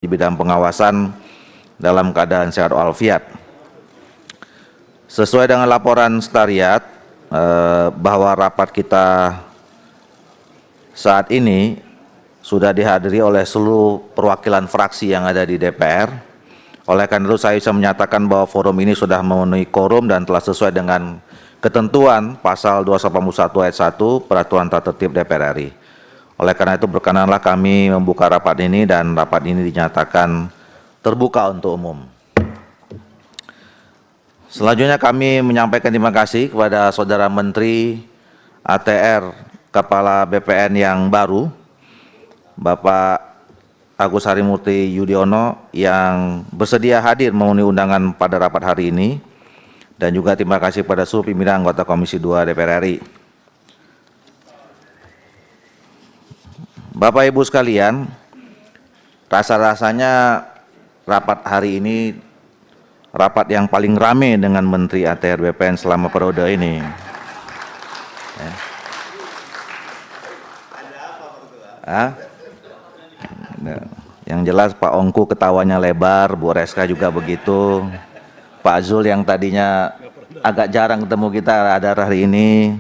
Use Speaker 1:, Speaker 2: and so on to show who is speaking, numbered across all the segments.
Speaker 1: di bidang pengawasan dalam keadaan sehat walafiat. Sesuai dengan laporan Sekretariat bahwa rapat kita saat ini sudah dihadiri oleh seluruh perwakilan fraksi yang ada di DPR. Oleh karena itu saya bisa menyatakan bahwa forum ini sudah memenuhi quorum dan telah sesuai dengan ketentuan pasal 281 ayat 1 Peraturan Tata Tertib DPR RI. Oleh karena itu berkenanlah kami membuka rapat ini dan rapat ini dinyatakan terbuka untuk umum. Selanjutnya kami menyampaikan terima kasih kepada Saudara Menteri ATR Kepala BPN yang baru, Bapak Agus Harimurti Yudhoyono, yang bersedia hadir memenuhi undangan pada rapat hari ini, dan juga terima kasih pada seluruh pimpinan anggota Komisi 2 DPR RI. Bapak Ibu sekalian, rasa-rasanya rapat hari ini rapat yang paling ramai dengan Menteri ATR BPN selama periode ini. Yang jelas Pak Ongku ketawanya lebar, Bu Reska juga begitu. Pak Zul yang tadinya agak jarang ketemu kita ada hari ini.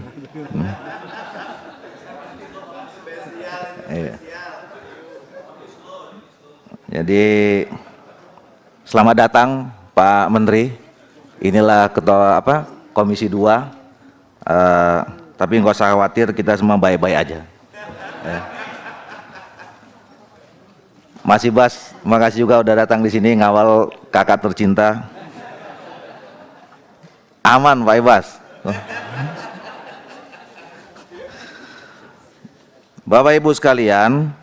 Speaker 1: Jadi selamat datang Pak Menteri. Inilah Ketua Komisi 2. Tapi nggak usah khawatir, kita semua baik-baik aja. Mas Ibas, terima kasih juga udah datang di sini ngawal kakak tercinta. Aman Pak Ibas. Bapak Ibu sekalian,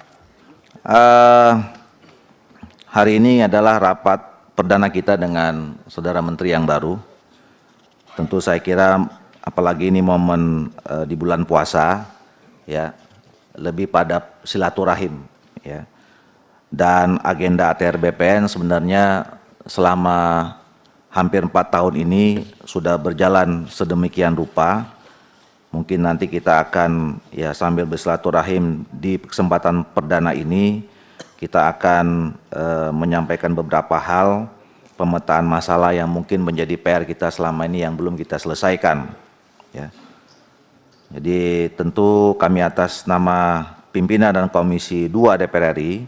Speaker 1: hari ini adalah rapat perdana kita dengan Saudara Menteri yang baru. Tentu saya kira apalagi ini momen di bulan puasa, ya, lebih pada silaturahim, ya. Dan agenda ATR BPN sebenarnya selama hampir 4 tahun ini sudah berjalan sedemikian rupa. Mungkin nanti kita akan ya sambil bersilaturahim di kesempatan perdana ini kita akan menyampaikan beberapa hal pemetaan masalah yang mungkin menjadi PR kita selama ini yang belum kita selesaikan, ya. Jadi tentu kami atas nama pimpinan dan Komisi 2 DPR RI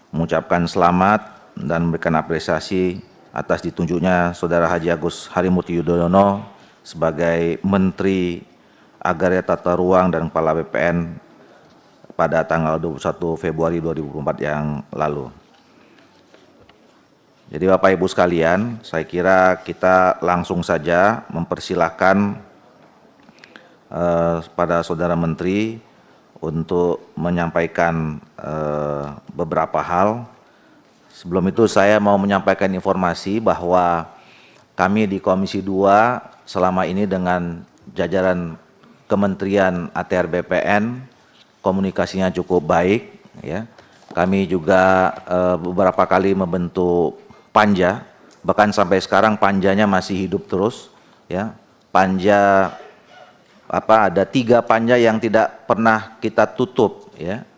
Speaker 1: mengucapkan selamat dan memberikan apresiasi atas ditunjuknya Saudara Haji Agus Harimurti Yudhoyono sebagai Menteri Agraria Tata Ruang dan Kepala BPN pada tanggal 21 Februari 2024 yang lalu. Jadi Bapak Ibu sekalian, saya kira kita langsung saja mempersilahkan pada Saudara Menteri untuk menyampaikan beberapa hal. Sebelum itu saya mau menyampaikan informasi bahwa kami di Komisi 2 selama ini dengan jajaran Kementerian ATR BPN komunikasinya cukup baik, ya. Kami juga beberapa kali membentuk panja, bahkan sampai sekarang panjanya masih hidup terus, ya. Panja ada 3 panja yang tidak pernah kita tutup, ya,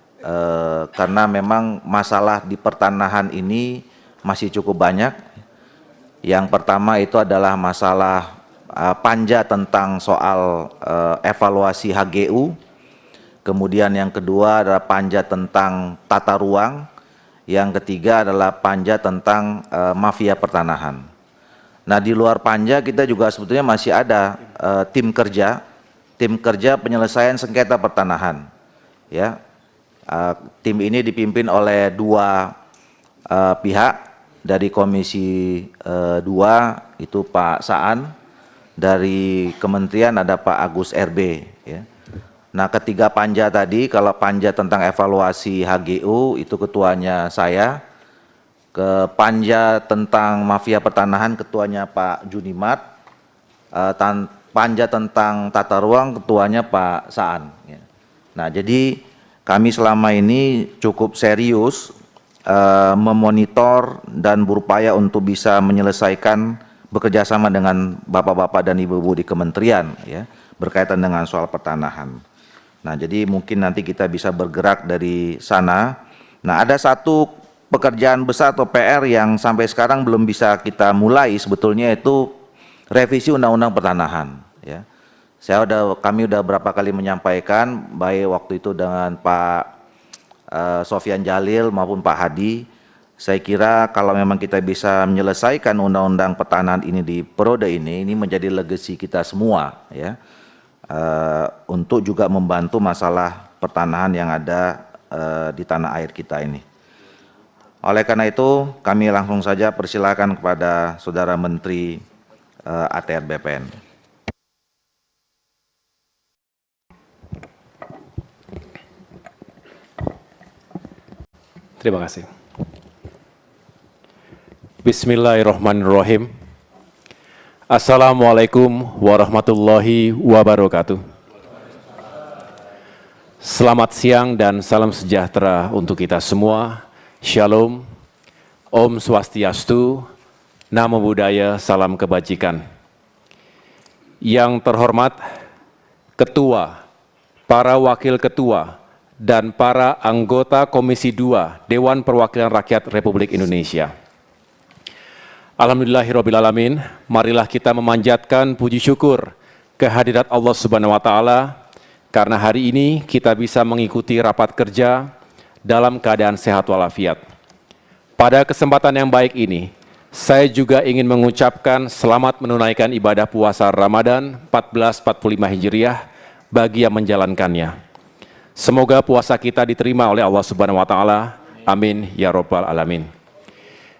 Speaker 1: karena memang masalah di pertanahan ini masih cukup banyak. Yang pertama itu adalah masalah panja tentang soal evaluasi HGU. Kemudian yang kedua adalah panja tentang tata ruang. Yang ketiga adalah panja tentang mafia pertanahan. Nah, di luar panja kita juga sebetulnya masih ada tim kerja penyelesaian sengketa pertanahan, ya. Tim ini dipimpin oleh 2 pihak dari Komisi 2, itu Pak Saan, dari Kementerian ada Pak Agus RB, ya. Nah, ketiga panja tadi, kalau panja tentang evaluasi HGU itu ketuanya saya, ke panja tentang mafia pertanahan ketuanya Pak Junimat, panja tentang tata ruang ketuanya Pak Saan, ya. Nah, jadi kami selama ini cukup serius memonitor dan berupaya untuk bisa menyelesaikan bekerjasama dengan bapak-bapak dan ibu-ibu di kementerian, ya, berkaitan dengan soal pertanahan. Nah, jadi mungkin nanti kita bisa bergerak dari sana. Nah, ada satu pekerjaan besar atau PR yang sampai sekarang belum bisa kita mulai sebetulnya itu revisi Undang-Undang Pertanahan. Ya, kami udah berapa kali menyampaikan, baik waktu itu dengan Pak Sofyan Jalil maupun Pak Hadi. Saya kira kalau memang kita bisa menyelesaikan Undang-Undang Pertanahan ini di periode ini menjadi legacy kita semua, ya, untuk juga membantu masalah pertanahan yang ada di tanah air kita ini. Oleh karena itu, kami langsung saja persilakan kepada Saudara Menteri ATR BPN.
Speaker 2: Terima kasih. Bismillahirrahmanirrahim. Assalamualaikum warahmatullahi wabarakatuh. Selamat siang dan salam sejahtera untuk kita semua. Shalom, Om Swastiastu, Namo Buddhaya, salam kebajikan. Yang terhormat Ketua, para Wakil Ketua, dan para anggota Komisi 2 Dewan Perwakilan Rakyat Republik Indonesia. Alhamdulillahirrabbilalamin, marilah kita memanjatkan puji syukur kehadirat Allah Subhanahu wa Ta'ala, karena hari ini kita bisa mengikuti rapat kerja dalam keadaan sehat walafiat. Pada kesempatan yang baik ini, saya juga ingin mengucapkan selamat menunaikan ibadah puasa Ramadan 1445 Hijriah bagi yang menjalankannya. Semoga puasa kita diterima oleh Allah Subhanahu wa Ta'ala. Amin ya Rabbal Alamin.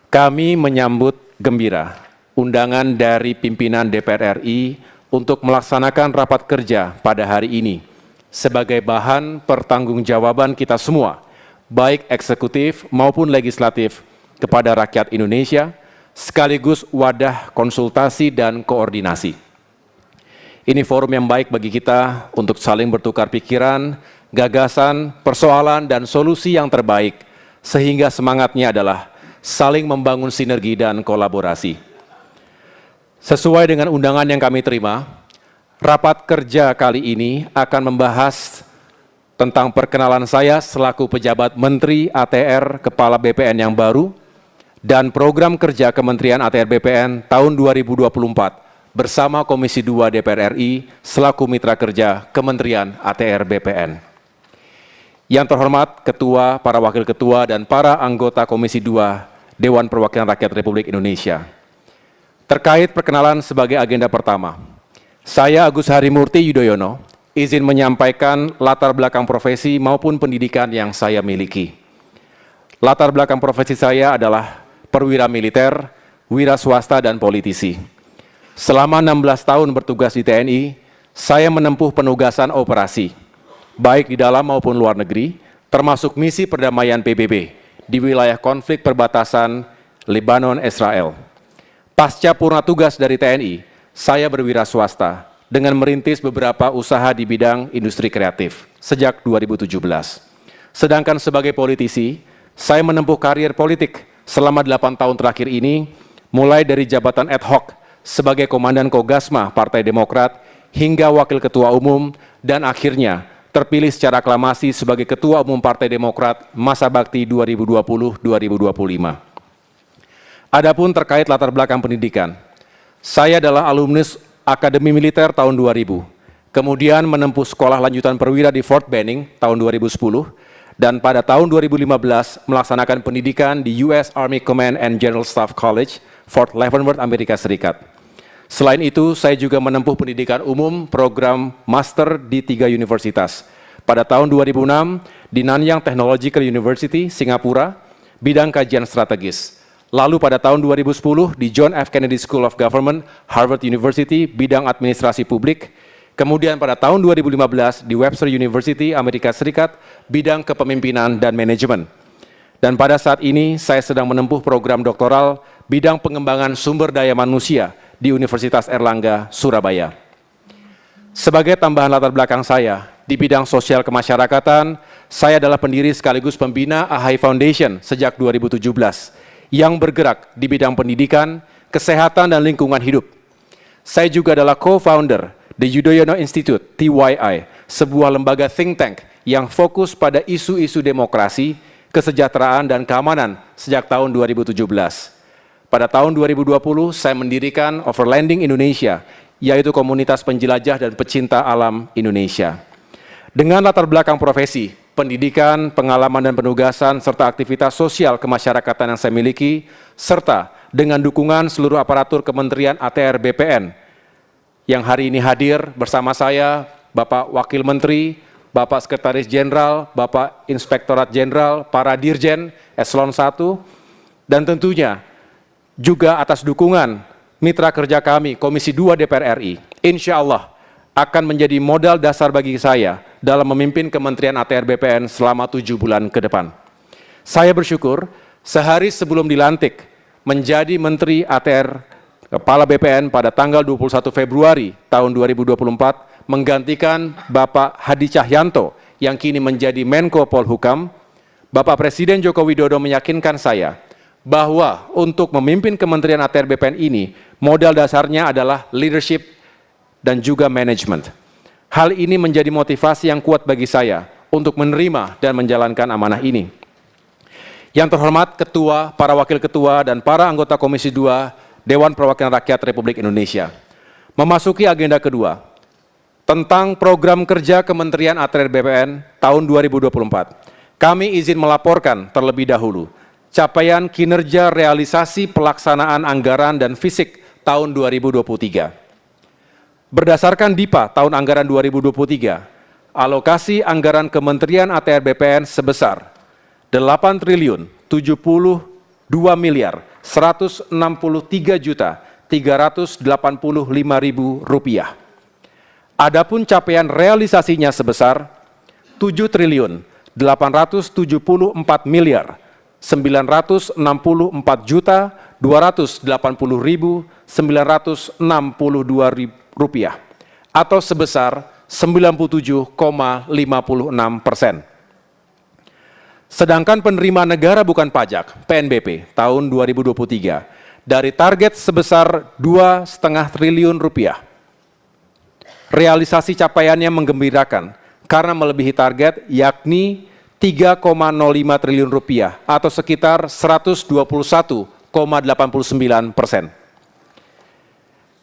Speaker 2: Kami menyambut gembira undangan dari pimpinan DPR RI untuk melaksanakan rapat kerja pada hari ini sebagai bahan pertanggungjawaban kita semua, baik eksekutif maupun legislatif, kepada rakyat Indonesia, sekaligus wadah konsultasi dan koordinasi. Ini forum yang baik bagi kita untuk saling bertukar pikiran, gagasan, persoalan, dan solusi yang terbaik, sehingga semangatnya adalah saling membangun sinergi dan kolaborasi. Sesuai dengan undangan yang kami terima, rapat kerja kali ini akan membahas tentang perkenalan saya selaku pejabat Menteri ATR Kepala BPN yang baru dan program kerja Kementerian ATR BPN tahun 2024 bersama Komisi 2 DPR RI selaku mitra kerja Kementerian ATR BPN. Yang terhormat Ketua, para Wakil Ketua, dan para anggota Komisi 2 Dewan Perwakilan Rakyat Republik Indonesia. Terkait perkenalan sebagai agenda pertama, saya Agus Harimurti Yudhoyono izin menyampaikan latar belakang profesi maupun pendidikan yang saya miliki. Latar belakang profesi saya adalah perwira militer, wira swasta, dan politisi. Selama 16 tahun bertugas di TNI, saya menempuh penugasan operasi, baik di dalam maupun luar negeri, termasuk misi perdamaian PBB di wilayah konflik perbatasan Lebanon-Israel. Pasca purna tugas dari TNI, saya berwira swasta dengan merintis beberapa usaha di bidang industri kreatif sejak 2017. Sedangkan sebagai politisi, saya menempuh karir politik selama 8 tahun terakhir ini, mulai dari jabatan ad hoc sebagai Komandan Kogasma Partai Demokrat hingga Wakil Ketua Umum, dan akhirnya terpilih secara aklamasi sebagai Ketua Umum Partai Demokrat masa bakti 2020-2025. Adapun terkait latar belakang pendidikan, saya adalah alumnus Akademi Militer tahun 2000, kemudian menempuh sekolah lanjutan perwira di Fort Benning tahun 2010, dan pada tahun 2015 melaksanakan pendidikan di US Army Command and General Staff College, Fort Leavenworth, Amerika Serikat. Selain itu, saya juga menempuh pendidikan umum program master di 3 universitas. Pada tahun 2006 di Nanyang Technological University, Singapura, bidang kajian strategis. Lalu pada tahun 2010 di John F. Kennedy School of Government, Harvard University, bidang administrasi publik. Kemudian pada tahun 2015 di Webster University, Amerika Serikat, bidang kepemimpinan dan manajemen. Dan pada saat ini saya sedang menempuh program doktoral bidang pengembangan sumber daya manusia di Universitas Erlangga, Surabaya. Sebagai tambahan latar belakang saya, di bidang sosial kemasyarakatan, saya adalah pendiri sekaligus pembina AHI Foundation sejak 2017, yang bergerak di bidang pendidikan, kesehatan, dan lingkungan hidup. Saya juga adalah co-founder The Yudhoyono Institute, TYI, sebuah lembaga think tank yang fokus pada isu-isu demokrasi, kesejahteraan, dan keamanan sejak tahun 2017. Pada tahun 2020, saya mendirikan Overlanding Indonesia, yaitu komunitas penjelajah dan pecinta alam Indonesia. Dengan latar belakang profesi, pendidikan, pengalaman dan penugasan, serta aktivitas sosial kemasyarakatan yang saya miliki, serta dengan dukungan seluruh aparatur Kementerian ATR BPN, yang hari ini hadir bersama saya, Bapak Wakil Menteri, Bapak Sekretaris Jenderal, Bapak Inspektorat Jenderal, para Dirjen, Eselon 1, dan tentunya juga atas dukungan mitra kerja kami, Komisi 2 DPR RI, insya Allah akan menjadi modal dasar bagi saya dalam memimpin Kementerian ATR BPN selama 7 bulan ke depan. Saya bersyukur sehari sebelum dilantik menjadi Menteri ATR Kepala BPN pada tanggal 21 Februari tahun 2024, menggantikan Bapak Hadi Cahyanto yang kini menjadi Menko Polhukam, Bapak Presiden Joko Widodo meyakinkan saya bahwa untuk memimpin Kementerian ATR BPN ini, modal dasarnya adalah leadership dan juga manajemen. Hal ini menjadi motivasi yang kuat bagi saya untuk menerima dan menjalankan amanah ini. Yang terhormat Ketua, para Wakil Ketua, dan para anggota Komisi 2 Dewan Perwakilan Rakyat Republik Indonesia. Memasuki agenda kedua, tentang program kerja Kementerian ATR BPN tahun 2024. Kami izin melaporkan terlebih dahulu capaian kinerja realisasi pelaksanaan anggaran dan fisik tahun 2023. Berdasarkan DIPA tahun anggaran 2023, alokasi anggaran Kementerian ATR BPN sebesar 8.072.163.385.000 rupiah. Adapun capaian realisasinya sebesar 7.874.984.280.962 rupiah atau sebesar 97,56%. Sedangkan penerimaan negara bukan pajak (PNBP) tahun 2023 dari target sebesar 2,5 triliun rupiah. Realisasi capaiannya menggembirakan karena melebihi target, yakni 3,05 triliun rupiah atau sekitar 121,89%.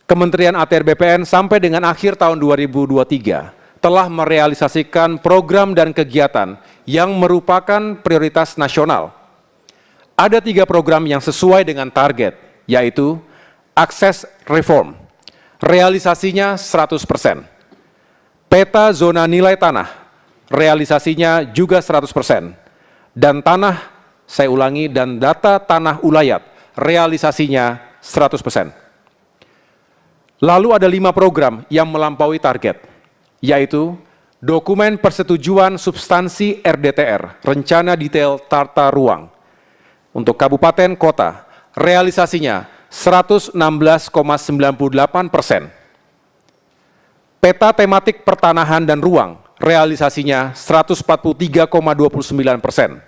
Speaker 2: Kementerian ATR BPN sampai dengan akhir tahun 2023 telah merealisasikan program dan kegiatan yang merupakan prioritas nasional. Ada 3 program yang sesuai dengan target, yaitu akses reform, realisasinya 100%. Peta zona nilai tanah, realisasinya juga 100%. Dan tanah, saya ulangi, dan data tanah ulayat, realisasinya 100%. Lalu ada 5 program yang melampaui target, yaitu dokumen persetujuan substansi RDTR, rencana detail tata ruang. Untuk kabupaten kota, realisasinya 116,98%. Peta tematik pertanahan dan ruang, realisasinya 143,29%.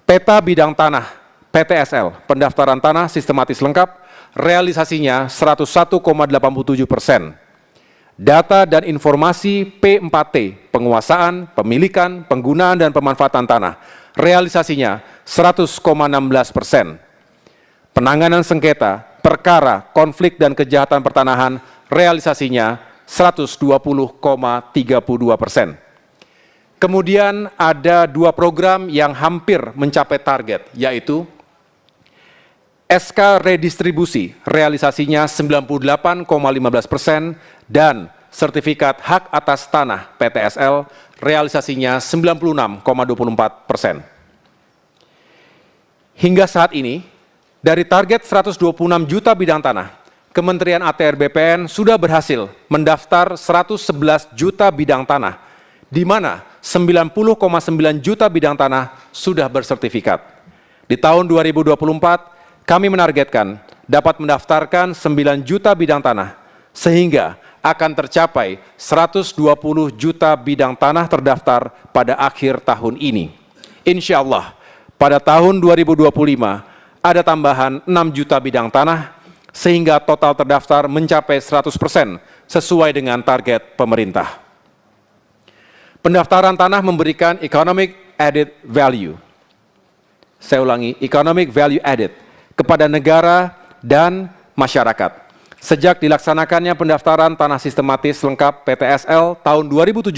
Speaker 2: Peta bidang tanah, PTSL, pendaftaran tanah sistematis lengkap, realisasinya 101,87%. Data dan informasi P4T, penguasaan, pemilikan, penggunaan, dan pemanfaatan tanah, realisasinya 100,16%. Penanganan sengketa, perkara, konflik, dan kejahatan pertanahan, realisasinya 120,32%. Kemudian ada 2 program yang hampir mencapai target, yaitu SK redistribusi, realisasinya 98,15%, dan sertifikat hak atas tanah PTSL, realisasinya 96,24%. Hingga saat ini, dari target 126 juta bidang tanah, Kementerian ATR BPN sudah berhasil mendaftar 111 juta bidang tanah, di mana 90,9 juta bidang tanah sudah bersertifikat. Di tahun 2024, kami menargetkan dapat mendaftarkan 9 juta bidang tanah, sehingga akan tercapai 120 juta bidang tanah terdaftar pada akhir tahun ini. Insya Allah, pada tahun 2025, ada tambahan 6 juta bidang tanah, sehingga total terdaftar mencapai 100% sesuai dengan target pemerintah. Pendaftaran tanah memberikan economic added value, Saya ulangi, economic value added kepada negara dan masyarakat. Sejak dilaksanakannya pendaftaran tanah sistematis lengkap PTSL tahun 2017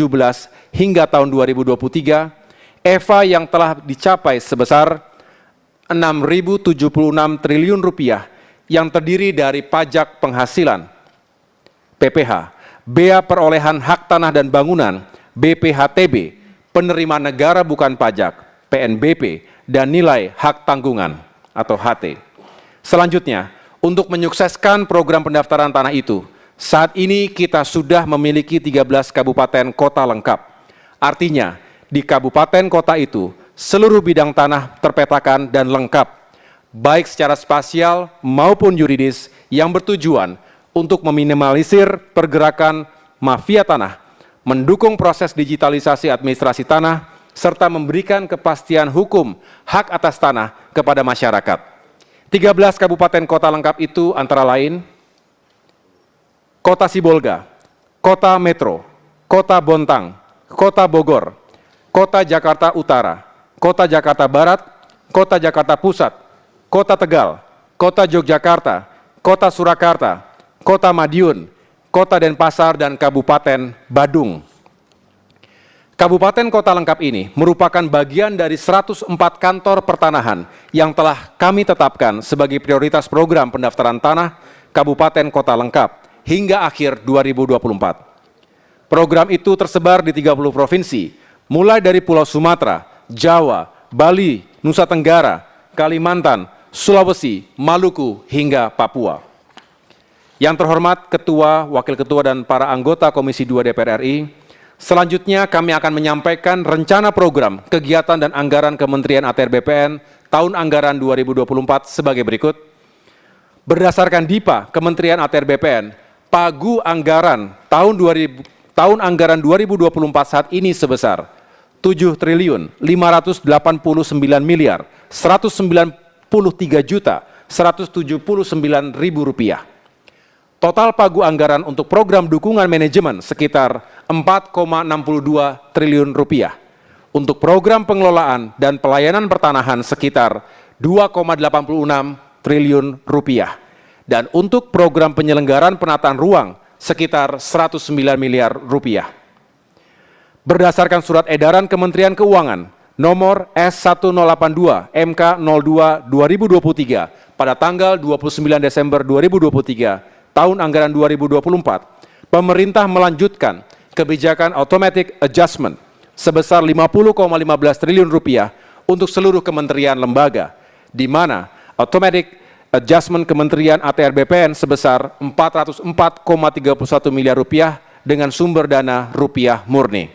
Speaker 2: hingga tahun 2023, EVA yang telah dicapai sebesar 6.076 triliun rupiah yang terdiri dari pajak penghasilan, PPH, bea perolehan hak tanah dan bangunan, BPHTB, penerimaan negara bukan pajak, PNBP, dan nilai hak tanggungan atau HT. Selanjutnya, untuk menyukseskan program pendaftaran tanah itu, saat ini kita sudah memiliki 13 kabupaten kota lengkap. Artinya, di kabupaten kota itu, seluruh bidang tanah terpetakan dan lengkap, baik secara spasial maupun yuridis yang bertujuan untuk meminimalisir pergerakan mafia tanah, mendukung proses digitalisasi administrasi tanah, serta memberikan kepastian hukum hak atas tanah kepada masyarakat. 13 kabupaten kota lengkap itu antara lain Kota Sibolga, Kota Metro, Kota Bontang, Kota Bogor, Kota Jakarta Utara, Kota Jakarta Barat, Kota Jakarta Pusat, Kota Tegal, Kota Yogyakarta, Kota Surakarta, Kota Madiun, Kota Denpasar, dan Kabupaten Badung. Kabupaten kota lengkap ini merupakan bagian dari 104 kantor pertanahan yang telah kami tetapkan sebagai prioritas program pendaftaran tanah kabupaten kota lengkap hingga akhir 2024. Program itu tersebar di 30 provinsi, mulai dari Pulau Sumatera, Jawa, Bali, Nusa Tenggara, Kalimantan, Sulawesi, Maluku, hingga Papua. Yang terhormat Ketua, Wakil Ketua, dan para anggota Komisi 2 DPR RI, selanjutnya kami akan menyampaikan rencana program, kegiatan, dan anggaran Kementerian ATR BPN tahun anggaran 2024 sebagai berikut. Berdasarkan DIPA Kementerian ATR BPN, pagu anggaran tahun anggaran 2024 saat ini sebesar 7.589.193.179 rupiah. Total pagu anggaran untuk program dukungan manajemen sekitar 4,62 triliun rupiah. Untuk program pengelolaan dan pelayanan pertanahan sekitar 2,86 triliun rupiah. Dan untuk program penyelenggaraan penataan ruang sekitar 109 miliar rupiah. Berdasarkan surat edaran Kementerian Keuangan nomor S1082 MK02 2023 pada tanggal 29 Desember 2023 tahun anggaran 2024, pemerintah melanjutkan kebijakan automatic adjustment sebesar 50,15 triliun rupiah untuk seluruh kementerian lembaga, di mana automatic adjustment Kementerian ATR BPN sebesar 404,31 miliar rupiah dengan sumber dana rupiah murni.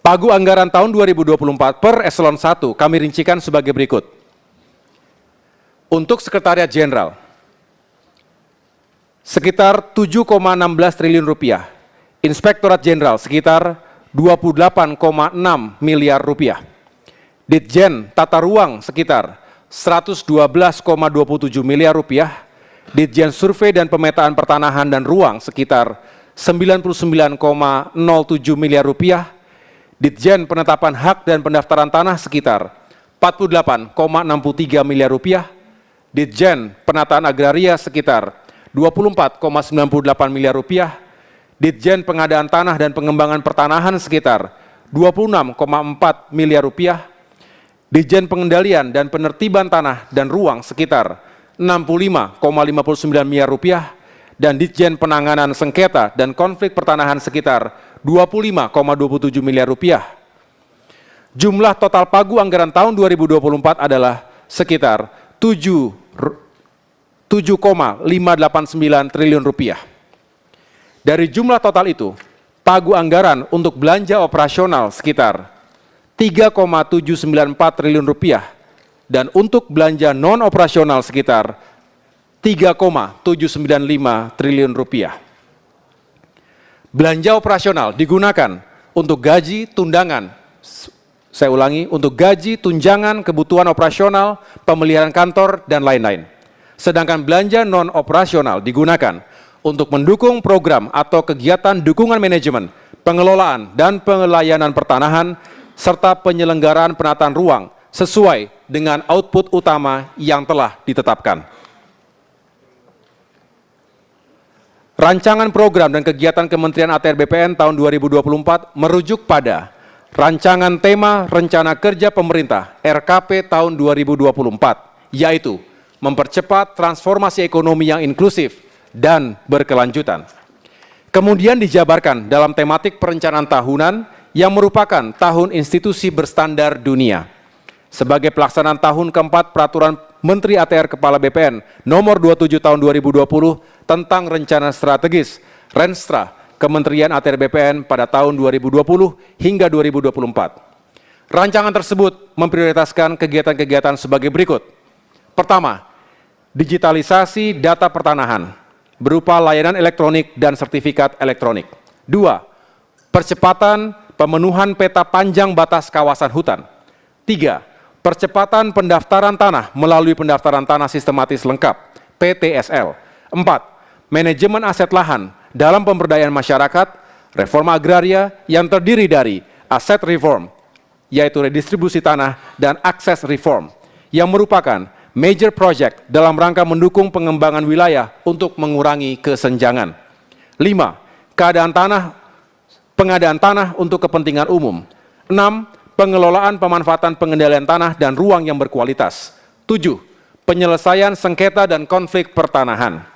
Speaker 2: Pagu anggaran tahun 2024 per eselon 1 kami rincikan sebagai berikut. Untuk Sekretariat Jenderal, sekitar 7,16 triliun rupiah. Inspektorat Jenderal sekitar 28,6 miliar rupiah. Ditjen Tata Ruang sekitar 112,27 miliar rupiah. Ditjen Survei dan Pemetaan Pertanahan dan Ruang sekitar 99,07 miliar rupiah. Ditjen Penetapan Hak dan Pendaftaran Tanah sekitar 48,63 miliar rupiah. Ditjen Penataan Agraria sekitar 24,98 miliar rupiah, Ditjen Pengadaan Tanah dan Pengembangan Pertanahan sekitar 26,4 miliar rupiah, Ditjen Pengendalian dan Penertiban Tanah dan Ruang sekitar 65,59 miliar rupiah, dan Ditjen Penanganan Sengketa dan Konflik Pertanahan sekitar 25,27 miliar rupiah. Jumlah total pagu anggaran tahun 2024 adalah sekitar 7,589 triliun rupiah. Dari jumlah total itu, pagu anggaran untuk belanja operasional sekitar 3,794 triliun rupiah dan untuk belanja non-operasional sekitar 3,795 triliun rupiah. Belanja operasional digunakan untuk gaji, tunjangan, saya ulangi, untuk gaji, tunjangan, kebutuhan operasional, pemeliharaan kantor, dan lain-lain. Sedangkan belanja non-operasional digunakan untuk mendukung program atau kegiatan dukungan manajemen, pengelolaan dan pelayanan pertanahan, serta penyelenggaraan penataan ruang, sesuai dengan output utama yang telah ditetapkan. Rancangan program dan kegiatan Kementerian ATR BPN tahun 2024 merujuk pada Rancangan Tema Rencana Kerja Pemerintah RKP tahun 2024, yaitu mempercepat transformasi ekonomi yang inklusif dan berkelanjutan. Kemudian dijabarkan dalam tematik perencanaan tahunan yang merupakan tahun institusi berstandar dunia. Sebagai pelaksanaan tahun keempat Peraturan Menteri ATR Kepala BPN nomor 27 tahun 2020 tentang rencana strategis Renstra Kementerian ATR BPN pada tahun 2020 hingga 2024. Rancangan tersebut memprioritaskan kegiatan-kegiatan sebagai berikut. Pertama, digitalisasi data pertanahan berupa layanan elektronik dan sertifikat elektronik. Dua, percepatan pemenuhan peta panjang batas kawasan hutan. Tiga, percepatan pendaftaran tanah melalui pendaftaran tanah sistematis lengkap, PTSL. Empat, manajemen aset lahan dalam pemberdayaan masyarakat, reforma agraria yang terdiri dari aset reform, yaitu redistribusi tanah dan akses reform, yang merupakan major project dalam rangka mendukung pengembangan wilayah untuk mengurangi kesenjangan. 5. Pengadaan tanah untuk kepentingan umum. 6. Pengelolaan pemanfaatan pengendalian tanah dan ruang yang berkualitas. 7. Penyelesaian sengketa dan konflik pertanahan.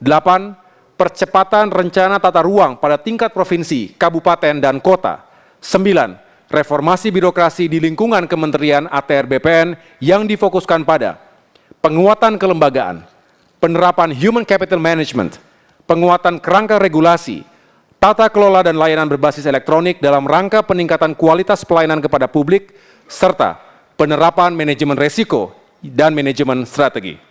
Speaker 2: 8. Percepatan rencana tata ruang pada tingkat provinsi, kabupaten, dan kota. 9. Reformasi birokrasi di lingkungan Kementerian ATR BPN yang difokuskan pada penguatan kelembagaan, penerapan human capital management, penguatan kerangka regulasi, tata kelola dan layanan berbasis elektronik dalam rangka peningkatan kualitas pelayanan kepada publik, serta penerapan manajemen resiko dan manajemen strategi.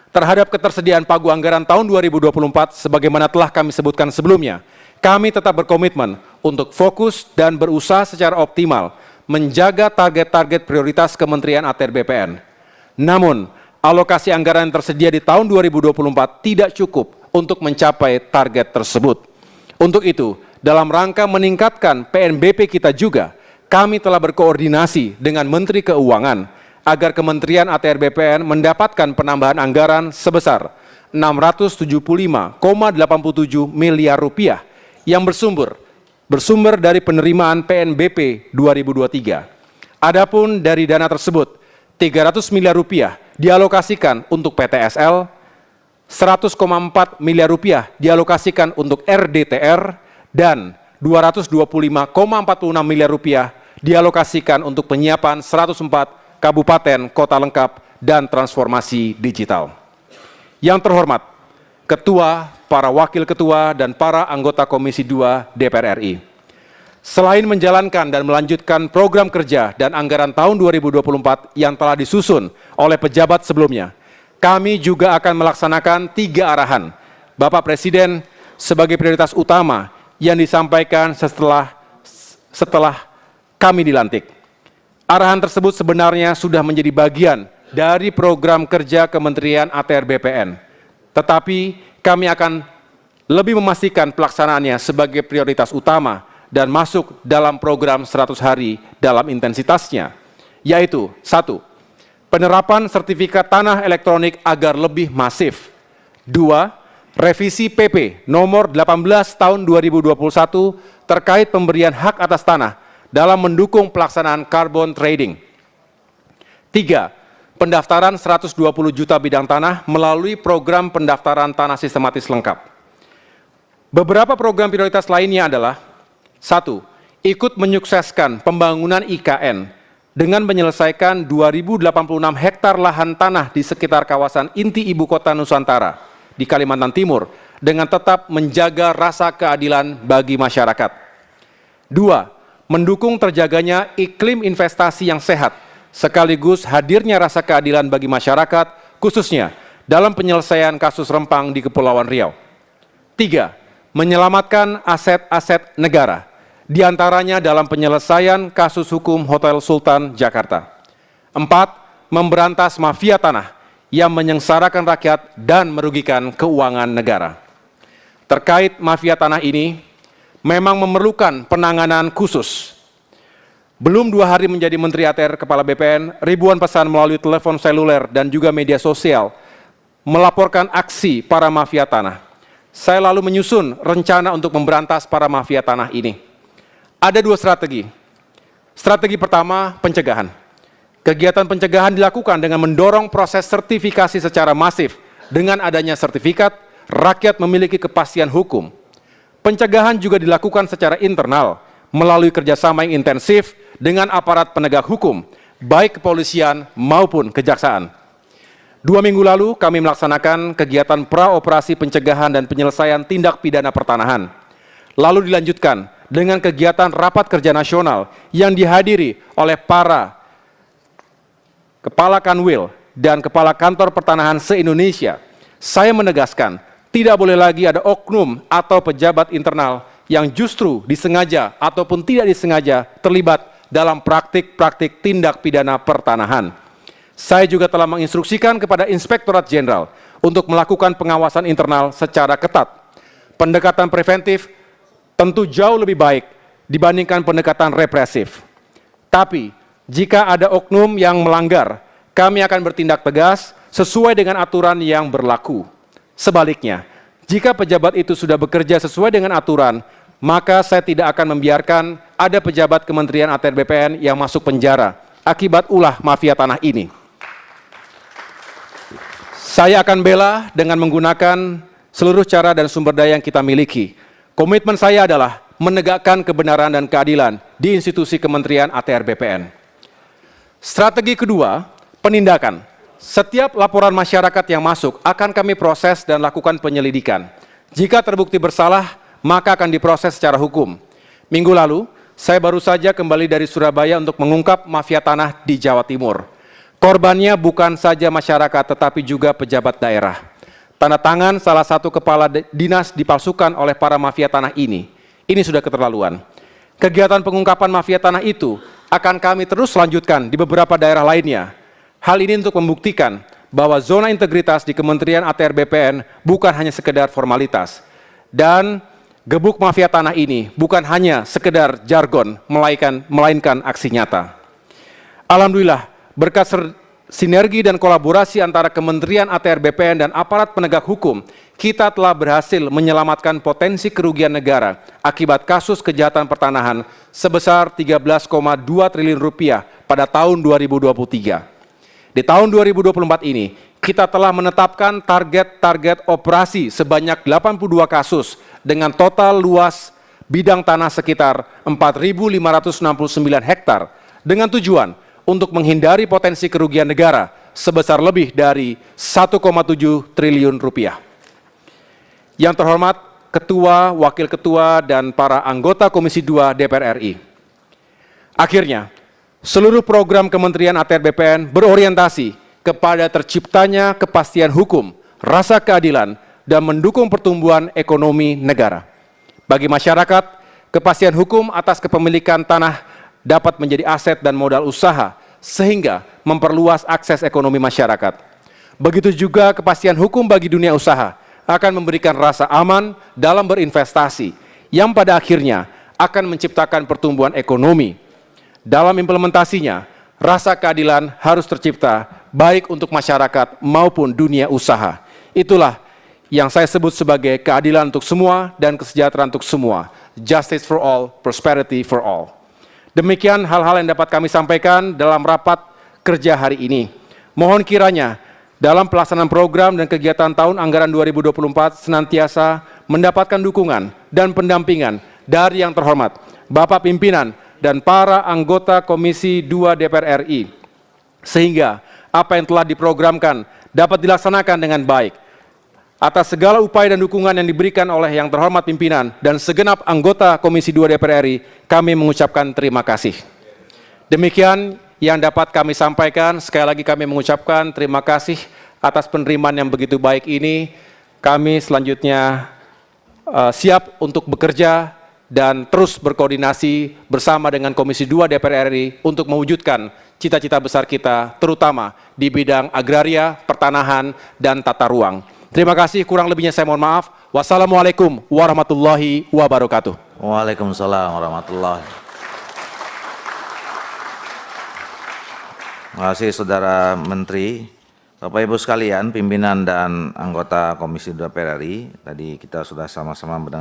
Speaker 2: Terhadap ketersediaan pagu anggaran tahun 2024, sebagaimana telah kami sebutkan sebelumnya, kami tetap berkomitmen untuk fokus dan berusaha secara optimal menjaga target-target prioritas Kementerian ATR BPN. Namun, alokasi anggaran yang tersedia di tahun 2024 tidak cukup untuk mencapai target tersebut. Untuk itu, dalam rangka meningkatkan PNBP kita juga, kami telah berkoordinasi dengan Menteri Keuangan agar Kementerian ATR BPN mendapatkan penambahan anggaran sebesar 675,87 miliar rupiah yang bersumber dari penerimaan PNBP 2023. Adapun dari dana tersebut, 300 miliar rupiah dialokasikan untuk PTSL, 100,4 miliar rupiah dialokasikan untuk RDTR, dan 225,46 miliar rupiah dialokasikan untuk penyiapan 104 kabupaten kota lengkap dan transformasi digital. Yang terhormat, Ketua, para Wakil Ketua, dan para anggota Komisi 2 DPR RI. Selain menjalankan dan melanjutkan program kerja dan anggaran tahun 2024 yang telah disusun oleh pejabat sebelumnya, kami juga akan melaksanakan 3 arahan Bapak Presiden sebagai prioritas utama yang disampaikan setelah kami dilantik. Arahan tersebut sebenarnya sudah menjadi bagian dari program kerja Kementerian ATR BPN. Tetapi kami akan lebih memastikan pelaksanaannya sebagai prioritas utama dan masuk dalam program 100 hari dalam intensitasnya, yaitu 1. Penerapan sertifikat tanah elektronik agar lebih masif. 2. Revisi PP nomor 18 tahun 2021 terkait pemberian hak atas tanah dalam mendukung pelaksanaan carbon trading. 3. Pendaftaran 120 juta bidang tanah melalui program pendaftaran tanah sistematis lengkap. Beberapa program prioritas lainnya adalah 1. Ikut menyukseskan pembangunan IKN dengan menyelesaikan 2086 hektar lahan tanah di sekitar kawasan inti ibu kota Nusantara di Kalimantan Timur dengan tetap menjaga rasa keadilan bagi masyarakat. 2. Mendukung terjaganya iklim investasi yang sehat, sekaligus hadirnya rasa keadilan bagi masyarakat, khususnya dalam penyelesaian kasus rempang di Kepulauan Riau. 3. Menyelamatkan aset-aset negara, diantaranya dalam penyelesaian kasus hukum Hotel Sultan Jakarta. 4. Memberantas mafia tanah yang menyengsarakan rakyat dan merugikan keuangan negara. Terkait mafia tanah ini, memang memerlukan penanganan khusus. Belum 2 hari menjadi Menteri ATR Kepala BPN, ribuan pesan melalui telepon seluler dan juga media sosial melaporkan aksi para mafia tanah. Saya lalu menyusun rencana untuk memberantas para mafia tanah ini. Ada 2 strategi. Strategi pertama, pencegahan. Kegiatan pencegahan dilakukan dengan mendorong proses sertifikasi secara masif. Dengan adanya sertifikat, rakyat memiliki kepastian hukum. Pencegahan juga dilakukan secara internal, melalui kerjasama yang intensif dengan aparat penegak hukum, baik kepolisian maupun kejaksaan. 2 minggu lalu kami melaksanakan kegiatan pra-operasi pencegahan dan penyelesaian tindak pidana pertanahan. Lalu dilanjutkan dengan kegiatan rapat kerja nasional yang dihadiri oleh para Kepala Kanwil dan Kepala Kantor Pertanahan se-Indonesia. Saya menegaskan, tidak boleh lagi ada oknum atau pejabat internal yang justru disengaja ataupun tidak disengaja terlibat dalam praktik-praktik tindak pidana pertanahan. Saya juga telah menginstruksikan kepada Inspektorat Jenderal untuk melakukan pengawasan internal secara ketat. Pendekatan preventif tentu jauh lebih baik dibandingkan pendekatan represif. Tapi, jika ada oknum yang melanggar, kami akan bertindak tegas sesuai dengan aturan yang berlaku. Sebaliknya, jika pejabat itu sudah bekerja sesuai dengan aturan, maka saya tidak akan membiarkan ada pejabat Kementerian ATR BPN yang masuk penjara akibat ulah mafia tanah ini. Saya akan bela dengan menggunakan seluruh cara dan sumber daya yang kita miliki. Komitmen saya adalah menegakkan kebenaran dan keadilan di institusi Kementerian ATR BPN. Strategi kedua, penindakan. Setiap laporan masyarakat yang masuk akan kami proses dan lakukan penyelidikan. Jika terbukti bersalah, maka akan diproses secara hukum. Minggu lalu, saya baru saja kembali dari Surabaya untuk mengungkap mafia tanah di Jawa Timur. Korbannya bukan saja masyarakat, tetapi juga pejabat daerah. Tanda tangan salah satu kepala dinas dipalsukan oleh para mafia tanah ini. Ini sudah keterlaluan. Kegiatan pengungkapan mafia tanah itu akan kami terus lanjutkan di beberapa daerah lainnya. Hal ini untuk membuktikan bahwa zona integritas di Kementerian ATR BPN bukan hanya sekedar formalitas. Dan gebuk mafia tanah ini bukan hanya sekedar jargon, melainkan aksi nyata. Alhamdulillah, berkat sinergi dan kolaborasi antara Kementerian ATR BPN dan aparat penegak hukum, kita telah berhasil menyelamatkan potensi kerugian negara akibat kasus kejahatan pertanahan sebesar 13,2 triliun rupiah pada tahun 2023. Di tahun 2024 ini, kita telah menetapkan target-target operasi sebanyak 82 kasus dengan total luas bidang tanah sekitar 4.569 hektar dengan tujuan untuk menghindari potensi kerugian negara sebesar lebih dari 1,7 triliun rupiah. Yang terhormat Ketua, Wakil Ketua, dan para anggota Komisi 2 DPR RI. Akhirnya, seluruh program Kementerian ATR BPN berorientasi kepada terciptanya kepastian hukum, rasa keadilan, dan mendukung pertumbuhan ekonomi negara. Bagi masyarakat, kepastian hukum atas kepemilikan tanah dapat menjadi aset dan modal usaha, sehingga memperluas akses ekonomi masyarakat. Begitu juga kepastian hukum bagi dunia usaha akan memberikan rasa aman dalam berinvestasi, yang pada akhirnya akan menciptakan pertumbuhan ekonomi. Dalam implementasinya, rasa keadilan harus tercipta baik untuk masyarakat maupun dunia usaha. Itulah yang saya sebut sebagai keadilan untuk semua dan kesejahteraan untuk semua. Justice for all, prosperity for all. Demikian hal-hal yang dapat kami sampaikan dalam rapat kerja hari ini. Mohon kiranya dalam pelaksanaan program dan kegiatan tahun anggaran 2024 senantiasa mendapatkan dukungan dan pendampingan dari yang terhormat Bapak Pimpinan dan para anggota Komisi 2 DPR RI, sehingga apa yang telah diprogramkan dapat dilaksanakan dengan baik. Atas segala upaya dan dukungan yang diberikan oleh yang terhormat pimpinan dan segenap anggota Komisi 2 DPR RI, kami mengucapkan terima kasih. Demikian yang dapat kami sampaikan. Sekali lagi kami mengucapkan terima kasih atas penerimaan yang begitu baik ini. Kami selanjutnya siap untuk bekerja dan terus berkoordinasi bersama dengan Komisi 2 DPR RI untuk mewujudkan cita-cita besar kita, terutama di bidang agraria, pertanahan, dan tata ruang. Terima kasih, kurang lebihnya saya mohon maaf. Wassalamualaikum warahmatullahi wabarakatuh.
Speaker 1: Waalaikumsalam warahmatullahi wabarakatuh. Terima kasih Saudara Menteri. Bapak Ibu sekalian, pimpinan dan anggota Komisi 2 DPR RI, tadi kita sudah sama-sama mendengar